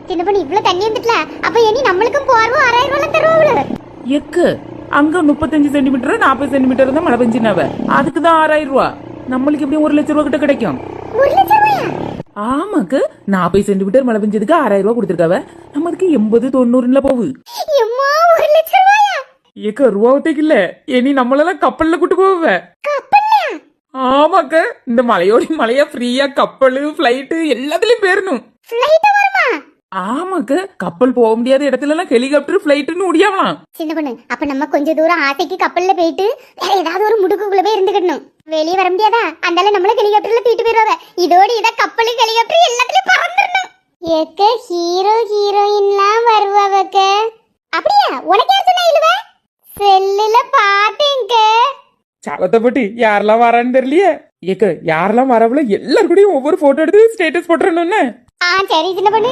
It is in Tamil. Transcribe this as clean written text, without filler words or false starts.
சின்ன பொண்ணு இவ்வளவு தண்ணி வந்துட்டல, அப்ப இனி நம்மளுக்கும் போர்வோ 6000 ரூபாய் தருவாங்கள. எக்கு அங்க 35 சென்டிமீட்டர் 40 சென்டிமீட்டர் தான் மழை பெஞ்சினாவ, அதுக்குதான் 6000 ரூபா. நம்மளுக்கு எப்படி 1 லட்சம் ரூபா கிட்ட கிடைக்கும்? 1 லட்சம் ரூபாயா? ஆமாக்கு 40 சென்டிமீட்டர் மழை பெஞ்சதுக்கு 6000 ரூபா கொடுத்துருக்காவ. நமக்கு 80-90 போகுது. எம்மா 1 லட்சம் ரூபாயா? ஏக்க ரூபாவத்தைக்கு இல்ல, இனி நம்மளெல்லாம் கப்பல்ல கூட்டு போவ. கப்பல்ல? ஆமாக்க, இந்த மலையோடி மலையா ஃப்ரீயா கப்பல் பிளைட் எல்லாத்துலயும் பேரணும். ஃளைட் வருமா? ஆமாக்க, கப்பல் போக முடியாத இடத்துல எல்லாம் ஹெலிகாப்டர் பிளைட்னு ஓடியாவலாம். சின்ன பொண்ணு, அப்ப நம்ம கொஞ்ச தூரம் ஆசைக்கு கப்பல்ல போயிட்டு வேற ஏதாவது ஒரு முடுக்குக்குள்ள போய் இருந்துக்கணும். வெளியே வர முடியாதா? அந்தால நம்மள ஹெலிகாப்டர்ல தூக்கிட்டு போயிடுவாங்க. இதோட இத கப்பல் ஹெலிகாப்டர் எல்லாத்துலயும் பறந்துடணும். ஏக்க ஹீரோ ஹீரோயின்லாம் வருவாவக்க. அப்படியா? உனக்கு யார் சொன்னா இழுவ? செல்லுல பாத்தேங்க. சாவத்தை பட்டி யாரெல்லாம் வரான்னு தெரியலையே. ஏக்க யாரெல்லாம் வரவுல எல்லாரும் கூடயும் ஒவ்வொரு போட்டோ எடுத்து ஸ்டேட்டஸ் போட்டுறணும்னு. சரி சின்ன பொண்ணு.